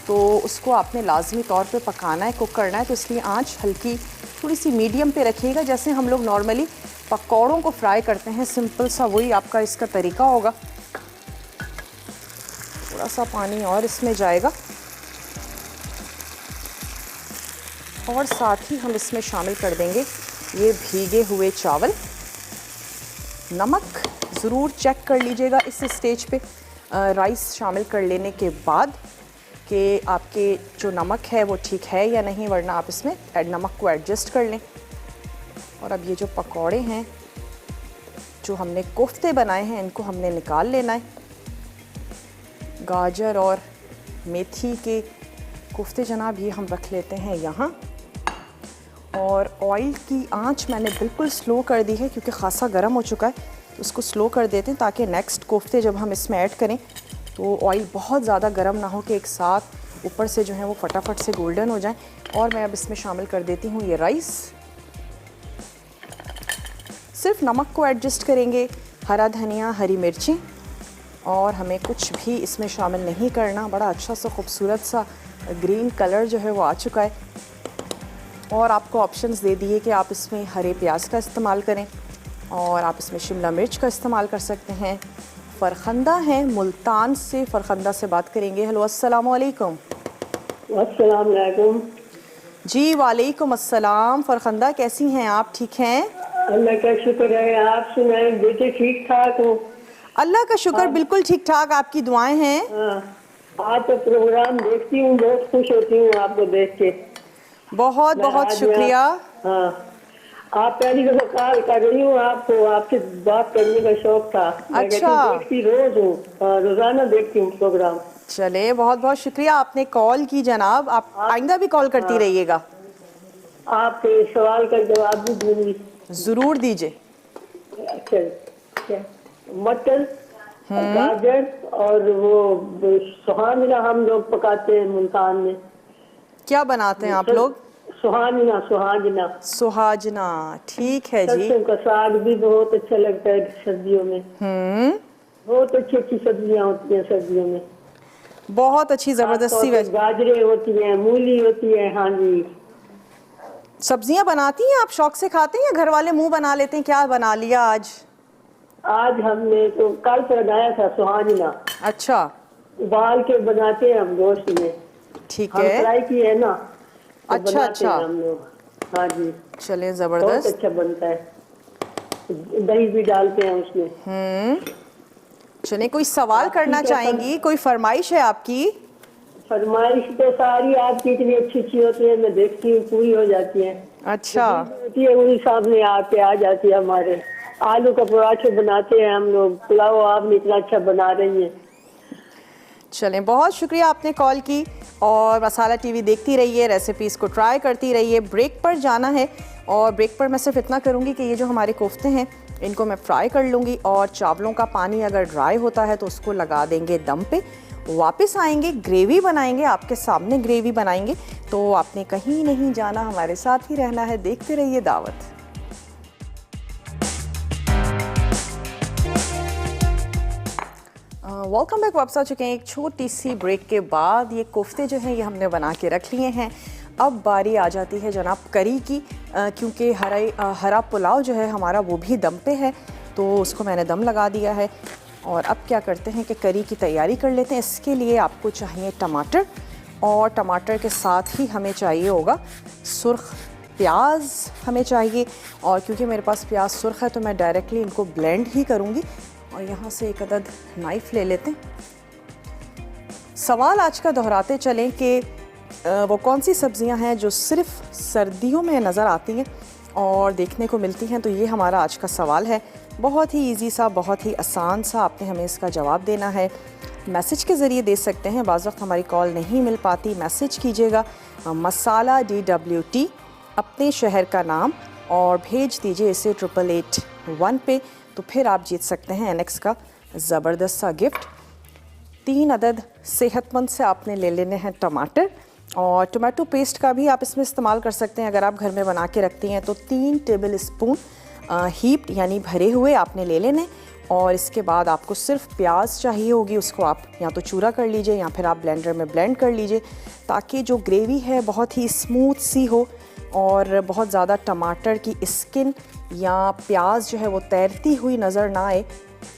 तो उसको आपने लाजमी तौर पे पकाना है, कुक करना है। तो इसलिए आंच हल्की थोड़ी सी मीडियम पे रखिएगा, जैसे हम लोग नॉर्मली पकौड़ों को फ्राई करते हैं, सिंपल सा वही आपका इसका तरीका होगा। थोड़ा सा पानी और इसमें जाएगा और साथ ही हम इसमें शामिल कर देंगे ये भीगे हुए चावल। नमक ज़रूर चेक कर लीजिएगा इस स्टेज पे राइस शामिल कर लेने के बाद कि आपके जो नमक है वो ठीक है या नहीं, वरना आप इसमें नमक को एडजस्ट कर लें। और अब ये जो पकौड़े हैं, जो हमने कोफ्ते बनाए हैं, इनको हमने निकाल लेना है। गाजर और मेथी के कोफ्ते जनाब ये हम रख लेते हैं यहाँ। और ऑयल की आंच मैंने बिल्कुल स्लो कर दी है क्योंकि ख़ासा गर्म हो चुका है। तो उसको स्लो कर देते हैं ताकि नेक्स्ट कोफ्ते जब हम इसमें ऐड करें तो ऑयल बहुत ज़्यादा गर्म ना हो कि एक साथ ऊपर से जो है वो फटाफट से गोल्डन हो जाए। और मैं अब इसमें शामिल कर देती हूँ ये राइस। सिर्फ नमक को एडजस्ट करेंगे, हरा धनिया, हरी मिर्चें, और हमें कुछ भी इसमें शामिल नहीं करना। बड़ा अच्छा सा खूबसूरत सा ग्रीन कलर जो है वो आ चुका है। और आपको ऑप्शंस दे दिए कि आप इसमें हरे प्याज का इस्तेमाल करें और आप इसमें शिमला मिर्च का इस्तेमाल कर सकते हैं। फ़रखंदा है, मुल्तान से फ़रखंदा से बात करेंगे। हेलो, अस्सलाम वालेकुम। अस्सलाम वालेकुम। जी वालेकुम अस्सलाम। फ़रखंदा कैसी हैं आप, ठीक हैं? अल्लाह का शुक्र है, आप सुनाए बेटे ठीक ठाक हो? अल्लाह का शुक्र, बिल्कुल ठीक ठाक, आपकी दुआएं हैं। आपका प्रोग्राम देखती हूँ, बहुत खुश होती हूँ आपको देख के। बहुत बहुत शुक्रिया। हाँ, आप पहली दफा कॉल कर रही हूँ आपको, आपसे बात करने का शौक था। मैं कहती हूँ, अच्छा। देखती रोज हूँ, रोजाना देखती हूँ प्रोग्राम। चले, बहुत बहुत शुक्रिया आपने कॉल की जनाब। आप आइंदा भी कॉल करती रहिएगा। आपके सवाल का जवाब भी दूंगी। जरूर दीजिए। अच्छा, क्या मटर, गाजर और वो सुहाना हम लोग पकाते हैं मुल्तान में। क्या बनाते हैं आप लोग? सुहाना, सुहाना। सुहाजना, ठीक है जी। सरसों का साग भी बहुत अच्छा लगता है सर्दियों में। बहुत अच्छी अच्छी सब्जियां होती हैं सर्दियों में। बहुत अच्छी खासतौर जबरदस्ती पे गाजरें होती हैं, मूली होती है। हाँ जी। सब्जियां बनाती हैं आप? शौक से खाते हैं या घर वाले मुंह बना लेते हैं? क्या बना लिया आज? आज हमने तो कल बनाया था सुहाना। अच्छा। उबाल के बनाते हैं हम गोश्त में। ठीक हम है। फ्राई किए है ना, तो अच्छा बनाते अच्छा। हैं हम लोग। हाँ जी, चलें, बहुत जबरदस्त। अच्छा बनता है। दही भी डालते हैं उसमें। चलें, कोई सवाल आप करना ठीक है चाहेंगी? कोई फरमाइश है आपकी? फरमाइश तो सारी आपकी इतनी अच्छी अच्छी होती है, मैं देखती हूँ पूरी हो जाती है। जो अच्छा। दिल में होती है वही सामने आके आ जाती है हमारे। आलू का पराठे बनाते हैं हम लोग, पुलाव आप इतना अच्छा बना रही हैं। चलें, बहुत शुक्रिया आपने कॉल की। और मसाला टीवी देखती रहिए, रेसिपीज़ को ट्राई करती रहिए। ब्रेक पर जाना है और ब्रेक पर मैं सिर्फ इतना करूँगी कि ये जो हमारे कोफ्ते हैं इनको मैं फ्राई कर लूँगी, और चावलों का पानी अगर ड्राई होता है तो उसको लगा देंगे दम पे। वापस आएंगे, ग्रेवी बनाएंगे, आपके सामने ग्रेवी बनाएंगे। तो आपने कहीं नहीं जाना, हमारे साथ ही रहना है। देखते रहिए दावत। Welcome back. वापस आ चुके हैं एक छोटी सी ब्रेक के बाद। ये कोफ्ते जो हैं ये हमने बना के रख लिए हैं। अब बारी आ जाती है जनाब करी की, क्योंकि हरा पुलाव जो है हमारा वो भी दम पे है, तो उसको मैंने दम लगा दिया है। और अब क्या करते हैं कि करी की तैयारी कर लेते हैं। इसके लिए आपको चाहिए टमाटर, और टमाटर के साथ ही हमें चाहिए होगा सुर्ख प्याज हमें चाहिए। और क्योंकि मेरे पास प्याज सुर्ख है तो मैं डायरेक्टली इनको ब्लेंड ही करूँगी। और यहाँ से एक अदद नाइफ़ ले लेते हैं। सवाल आज का दोहराते चलें कि वो कौन सी सब्ज़ियाँ हैं जो सिर्फ़ सर्दियों में नज़र आती हैं और देखने को मिलती हैं। तो ये हमारा आज का सवाल है। बहुत ही इजी सा, बहुत ही आसान सा। आपने हमें इसका जवाब देना है। मैसेज के ज़रिए दे सकते हैं, बाज़ वक्त हमारी कॉल नहीं मिल पाती। मैसेज कीजिएगा मसाला DWT, अपने शहर का नाम, और भेज दीजिए इसे 8881 पे। तो फिर आप जीत सकते हैं NX का ज़बरदस्त सा गिफ्ट। 3 अदद सेहतमंद से आपने ले लेने हैं टमाटर, और टमाटो पेस्ट का भी आप इसमें इस्तेमाल कर सकते हैं अगर आप घर में बना के रखती हैं। तो 3 टेबल स्पून हीप्ड यानी भरे हुए आपने ले लेने। और इसके बाद आपको सिर्फ प्याज चाहिए होगी, उसको आप या तो चूरा कर लीजिए या फिर आप ब्लेंडर में ब्लेंड कर लीजिए, ताकि जो ग्रेवी है बहुत ही स्मूथ सी हो और बहुत ज़्यादा टमाटर की स्किन या प्याज जो है वो तैरती हुई नज़र ना आए।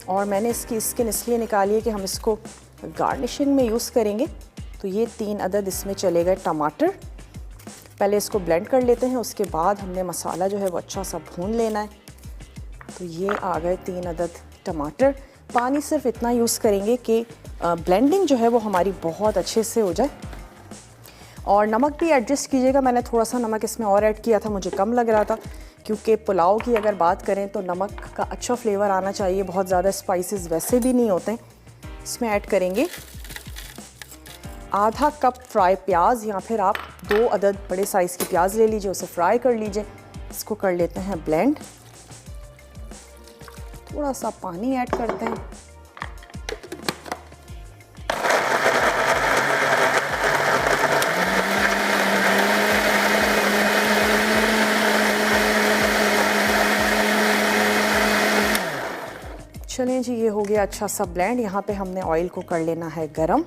और मैंने इसकी स्किन इसलिए निकाली है कि हम इसको गार्निशिंग में यूज़ करेंगे। तो ये 3 अदद इसमें चले गए टमाटर। पहले इसको ब्लेंड कर लेते हैं, उसके बाद हमने मसाला जो है वो अच्छा सा भून लेना है। तो ये आ गए 3 अदद टमाटर। पानी सिर्फ इतना यूज़ करेंगे कि ब्लेंडिंग जो है वो हमारी बहुत अच्छे से हो जाए। और नमक भी एडजस्ट कीजिएगा। मैंने थोड़ा सा नमक इसमें और ऐड किया था, मुझे कम लग रहा था, क्योंकि पुलाव की अगर बात करें तो नमक का अच्छा फ्लेवर आना चाहिए। बहुत ज़्यादा स्पाइसेस वैसे भी नहीं होते। इसमें ऐड करेंगे आधा कप फ्राई प्याज, या फिर आप 2 अदद बड़े साइज़ की प्याज ले लीजिए, उसे फ्राई कर लीजिए। इसको कर लेते हैं ब्लेंड। थोड़ा सा पानी ऐड करते हैं। चलें जी, ये हो गया अच्छा सा ब्लेंड। यहाँ पे हमने ऑयल को कर लेना है गरम।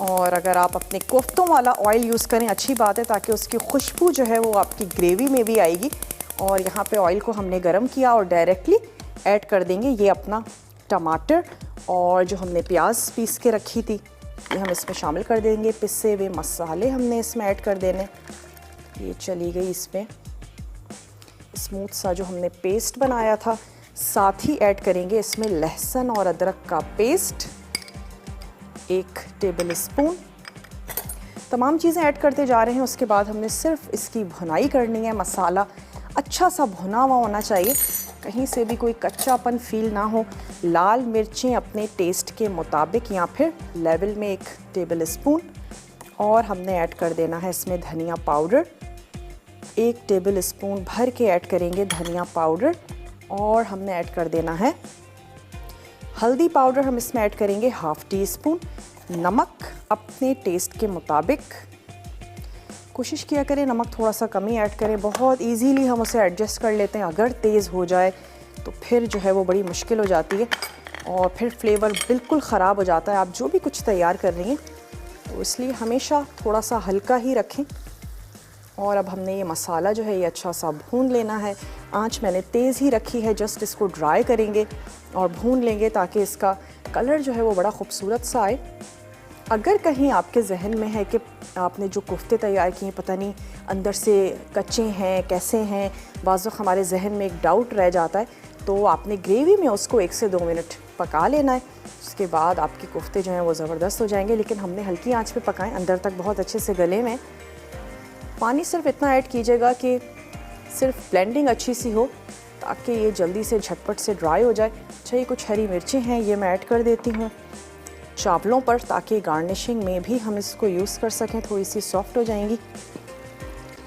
और अगर आप अपने कोफ्तों वाला ऑयल यूज़ करें अच्छी बात है, ताकि उसकी खुशबू जो है वो आपकी ग्रेवी में भी आएगी। और यहाँ पे ऑयल को हमने गरम किया और डायरेक्टली ऐड कर देंगे ये अपना टमाटर, और जो हमने प्याज पीस के रखी थी ये हम इसमें शामिल कर देंगे। पिसे हुए मसाले हमने इसमें ऐड कर देने। ये चली गई इसमें स्मूथ सा जो हमने पेस्ट बनाया था। साथ ही ऐड करेंगे इसमें लहसुन और अदरक का पेस्ट 1 टेबल स्पून। तमाम चीज़ें ऐड करते जा रहे हैं। उसके बाद हमने सिर्फ इसकी भुनाई करनी है। मसाला अच्छा सा भुना हुआ होना चाहिए, कहीं से भी कोई कच्चापन फील ना हो। लाल मिर्चें अपने टेस्ट के मुताबिक या फिर लेवल में 1 टेबल स्पून, और हमने ऐड कर देना है इसमें धनिया पाउडर। 1 टेबल स्पून भर के ऐड करेंगे धनिया पाउडर, और हमने ऐड कर देना है हल्दी पाउडर। हम इसमें ऐड करेंगे 1/2 टीस्पून। नमक अपने टेस्ट के मुताबिक, कोशिश किया करें नमक थोड़ा सा कम ही ऐड करें, बहुत इजीली हम उसे एडजस्ट कर लेते हैं। अगर तेज़ हो जाए तो फिर जो है वो बड़ी मुश्किल हो जाती है और फिर फ्लेवर बिल्कुल ख़राब हो जाता है आप जो भी कुछ तैयार कर रही हैं। तो इसलिए हमेशा थोड़ा सा हल्का ही रखें। और अब हमने ये मसाला जो है ये अच्छा सा भून लेना है। आंच मैंने तेज़ ही रखी है, जस्ट इसको ड्राई करेंगे और भून लेंगे ताकि इसका कलर जो है वो बड़ा खूबसूरत सा आए। अगर कहीं आपके जहन में है कि आपने जो कोफ्ते तैयार किए पता नहीं अंदर से कच्चे हैं कैसे हैं, बाज़ वक़्त हमारे जहन में एक डाउट रह जाता है, तो आपने ग्रेवी में उसको 1 से 2 मिनट पका लेना है। उसके बाद आपके कोफ्ते जो हैं वो ज़बरदस्त हो जाएंगे। लेकिन हमने हल्की आंच पे पकाएं, अंदर तक बहुत अच्छे से गले में। पानी सिर्फ इतना ऐड कीजिएगा कि सिर्फ ब्लेंडिंग अच्छी सी हो ताकि ये जल्दी से झटपट से ड्राई हो जाए। अच्छा, ये कुछ हरी मिर्चें हैं, ये मैं ऐड कर देती हूँ चावलों पर ताकि गार्निशिंग में भी हम इसको यूज़ कर सकें, थोड़ी सी सॉफ्ट हो जाएंगी।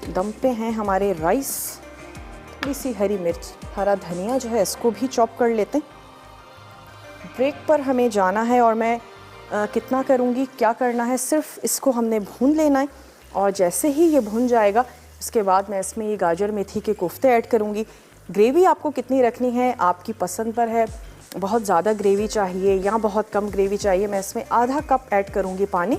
दम पे हैं हमारे राइस, थोड़ी सी हरी मिर्च, हरा धनिया जो है इसको भी चॉप कर लेते हैं। ब्रेक पर हमें जाना है और मैं कितना करूँगी, क्या करना है, सिर्फ इसको हमने भून लेना है। और जैसे ही ये भुन जाएगा उसके बाद मैं इसमें ये गाजर मेथी के कोफ्ते ऐड करूँगी। ग्रेवी आपको कितनी रखनी है आपकी पसंद पर है, बहुत ज़्यादा ग्रेवी चाहिए या बहुत कम ग्रेवी चाहिए। मैं इसमें आधा कप ऐड करूँगी पानी,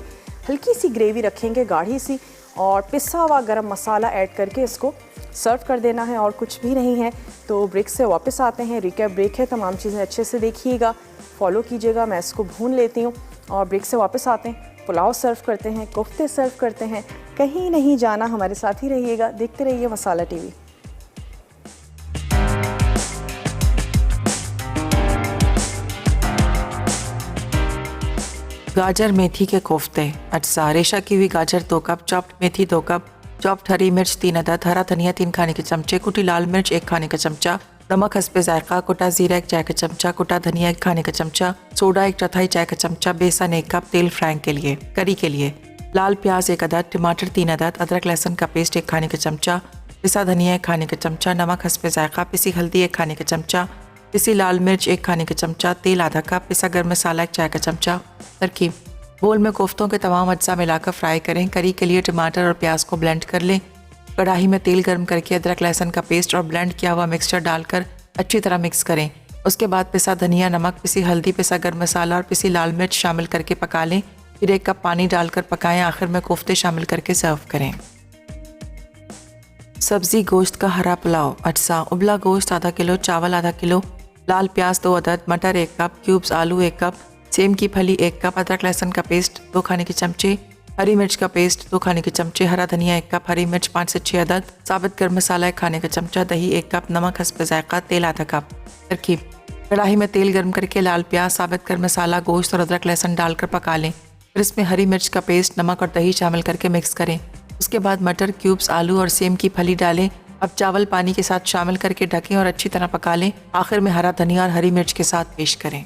हल्की सी ग्रेवी रखेंगे गाढ़ी सी, और पिसा हुआ गरम मसाला ऐड करके इसको सर्व कर देना है और कुछ भी नहीं है। तो ब्रेक से वापस आते हैं, रिकैप ब्रेक है, तमाम चीज़ें अच्छे से देखिएगा, फॉलो कीजिएगा। मैं इसको भून लेती हूँ और ब्रेक से वापस आते हैं, पुलाव सर्व करते हैं, कोफ्ते सर्व करते हैं। कहीं नहीं जाना, हमारे साथ ही रहिएगा, देखते रहिए मसाला टीवी। गाजर मेथी के कोफ्ते। अज्जा: रेशा की हुई गाजर 2 कप, चॉप्ड मेथी 2 कप, चॉप्ड हरी मिर्च 3 अदद, हरा धनिया 3 खाने के चमचे, कुटी लाल मिर्च 1 खाने का चमचा, नमक हस्बे जायका, कुटा जीरा 1 चाय का चमचा, कुटा धनिया 1 खाने का चमचा, सोडा 1/4 चाय का चमचा, बेसन 1 कप, तेल फ्राई के लिए, करी के लिए, लाल प्याज 1 अदद, टमाटर 3 अदद, अदरक लहसुन का पेस्ट 1 खाने का चमचा, पिसा धनिया 1 खाने का चमचा, नमक हस्बे जायका, पिसी हल्दी 1 खाने का चमचा, पिसी लाल मिर्च 1 खाने का चमचा, तेल आधा कप, पिसा गर्म मसाला 1 चाय का चमचा। तरकीब: बोल में कोफ्तों के तमाम अज्जा मिलाकर फ्राई करें। करी के लिए टमाटर और प्याज को ब्लेंड कर लें। कढ़ाई में तेल गर्म करके अदरक लहसुन का पेस्ट और ब्लेंड किया हुआ मिक्सचर डालकर अच्छी तरह मिक्स करें। उसके बाद पिसा धनिया, नमक, पिसी हल्दी, पिसा गर्म मसाला और पिसी लाल मिर्च शामिल करके पका लें। फिर 1 कप पानी डालकर पकाएं। आखिर में कोफ्ते शामिल करके सर्व करें। सब्जी गोश्त का हरा पुलाव। अज्जा: उबला गोश्त आधा किलो, चावल आधा किलो, लाल प्याज 2 अदद, मटर 1 कप, क्यूब्स आलू 1 कप, सेम की फली 1 कप, अदरक लहसुन का पेस्ट 2 खाने के चमचे, हरी मिर्च का पेस्ट 2 खाने के चमचे, हरा धनिया 1 कप, हरी मिर्च 5 से 6 अदद, साबित गर्म मसाला 1 खाने का चमचा, दही 1 कप, नमक हस्बे जायका, तेल आधा कप। तरकीब: कढ़ाई में तेल गर्म करके लाल प्याज, साबित गर्म मसाला, गोश्त और अदरक लहसुन डालकर पका लें। फिर इसमें हरी मिर्च का पेस्ट, नमक और दही शामिल करके मिक्स करें। उसके बाद मटर, क्यूब्स आलू और सेम की फली डालें। अब चावल पानी के साथ शामिल करके ढकें और अच्छी तरह पका लें। आखिर में हरा धनिया और हरी मिर्च के साथ पेश करें।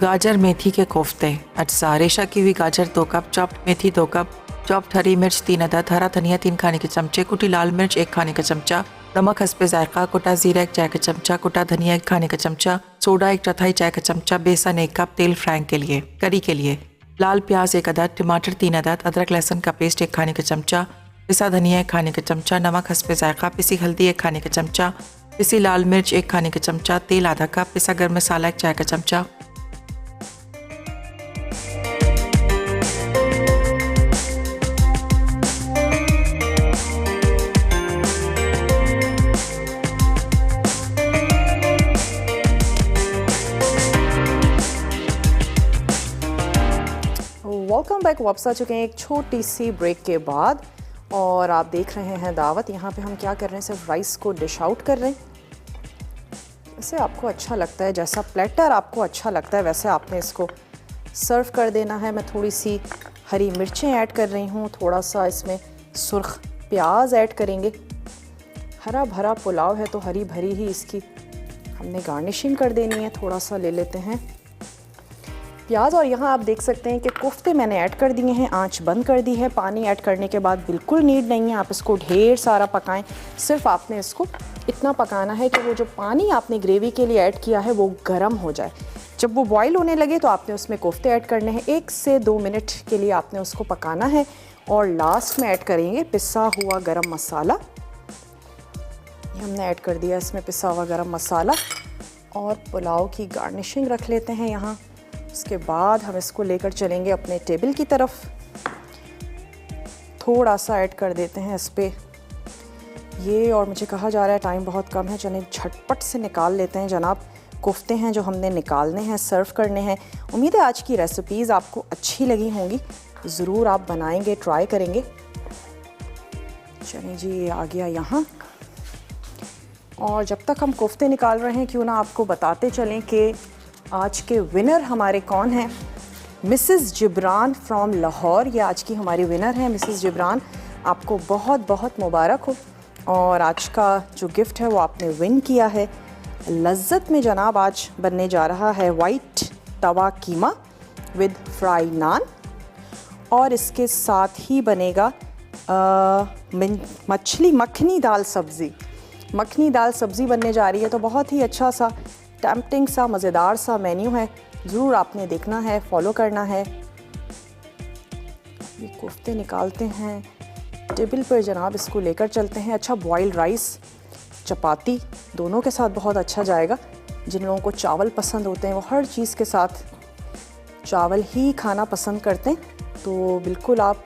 गाजर मेथी के कोफ्ते। अज्जा: रेशा की हुई गाजर 2 कप, चॉप्ड मेथी 2 कप, चॉप्ड हरी मिर्च 3 अदद, हरा धनिया 3 खाने के चमचे, कुटी लाल मिर्च 1 खाने का चमचा, नमक हस्बे जायका, कुटा जीरा 1 चाय का चमचा, कुटा धनिया 1 खाने का चमचा, सोडा 1/4 चाय का चमचा, बेसन 1 कप, तेल फ्राई के लिए, करी के लिए, लाल प्याज 1 अदद, टमाटर 3 अदद, अदरक लहसुन का पेस्ट 1 खाने का चमचा, पिसा धनिया 1 खाने का चमचा, नमक हस्बे जायका, पिसी हल्दी 1 खाने का चमचा, पिसी लाल मिर्च 1 खाने का चमचा, तेल आधा कप, पिसा गर्म मसाला 1 चाय का चमचा। Welcome back. वापस आ चुके हैं एक छोटी सी ब्रेक के बाद। और आप देख रहे हैं दावत। यहाँ पे हम क्या कर रहे हैं, सिर्फ राइस को डिश आउट कर रहे हैं। वैसे आपको अच्छा लगता है, जैसा प्लेटर आपको अच्छा लगता है वैसे आपने इसको सर्व कर देना है। मैं थोड़ी सी हरी मिर्चें ऐड कर रही हूँ, थोड़ा सा इसमें सुर्ख प्याज ऐड करेंगे। हरा भरा पुलाव है तो हरी भरी ही इसकी हमने गार्निशिंग कर देनी है। थोड़ा सा ले लेते हैं प्याज, और यहाँ आप देख सकते हैं कि कोफ्ते मैंने ऐड कर दिए हैं, आंच बंद कर दी है। पानी ऐड करने के बाद बिल्कुल नीड नहीं है आप इसको ढेर सारा पकाएं, सिर्फ आपने इसको इतना पकाना है कि वो जो पानी आपने ग्रेवी के लिए ऐड किया है वो गर्म हो जाए। जब वो बॉईल होने लगे तो आपने उसमें कोफ्ते ऐड करने हैं। 1 से 2 मिनट के लिए आपने उसको पकाना है और लास्ट में ऐड करेंगे पिसा हुआ गरम मसाला। ये हमने ऐड कर दिया इसमें पिसा हुआ गरम मसाला, और पुलाव की गार्निशिंग रख लेते हैं यहाँ। उसके बाद हम इसको लेकर चलेंगे अपने टेबल की तरफ। थोड़ा सा ऐड कर देते हैं इस पर ये, और मुझे कहा जा रहा है टाइम बहुत कम है, चलें झटपट से निकाल लेते हैं जनाब। कोफ्ते हैं जो हमने निकालने हैं, सर्व करने हैं। उम्मीद है आज की रेसिपीज़ आपको अच्छी लगी होंगी, ज़रूर आप बनाएंगे, ट्राई करेंगे। चलिए जी, ये आ गया यहाँ। और जब तक हम कोफ्ते निकाल रहे हैं, क्यों ना आपको बताते चलें कि आज के विनर हमारे कौन हैं। मिसेस जिब्रान फ्रॉम लाहौर, ये आज की हमारी विनर हैं। मिसेस जिब्रान, आपको बहुत बहुत मुबारक हो, और आज का जो गिफ्ट है वो आपने विन किया है। लज्जत में जनाब आज बनने जा रहा है white tawa keema with fry naan, और इसके साथ ही बनेगा मछली मखनी दाल सब्ज़ी। मखनी दाल सब्ज़ी बनने जा रही है, तो बहुत ही अच्छा सा टेम्पटिंग सा मज़ेदार सा मेन्यू है, ज़रूर आपने देखना है, फॉलो करना है। ये कोफ्ते निकालते हैं टेबल पर जनाब, इसको लेकर चलते हैं। अच्छा, बॉइल्ड राइस चपाती दोनों के साथ बहुत अच्छा जाएगा। जिन लोगों को चावल पसंद होते हैं वो हर चीज़ के साथ चावल ही खाना पसंद करते हैं, तो बिल्कुल आप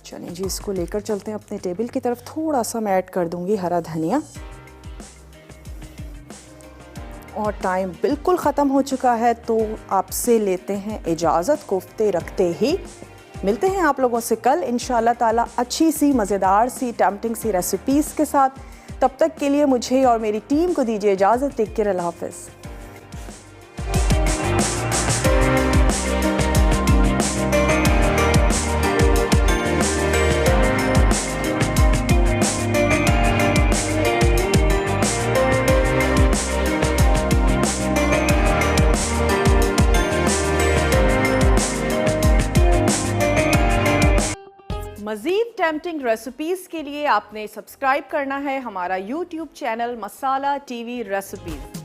चलें जी, इसको लेकर चलते हैं अपने टेबल की तरफ। थोड़ा सा मैं ऐड कर दूंगी हरा धनिया, और टाइम बिल्कुल ख़त्म हो चुका है, तो आपसे लेते हैं इजाज़त कोफ्ते रखते ही। मिलते हैं आप लोगों से कल इंशाअल्लाह ताला अच्छी सी मज़ेदार सी टेम्पटिंग सी रेसिपीज़ के साथ। तब तक के लिए मुझे और मेरी टीम को दीजिए इजाज़त। टेक केयर, अल्लाह हाफ़िज़। मज़ीद टेम्पटिंग रेसिपीज़ के लिए आपने सब्सक्राइब करना है हमारा YouTube चैनल मसाला TV रेसिपीज़।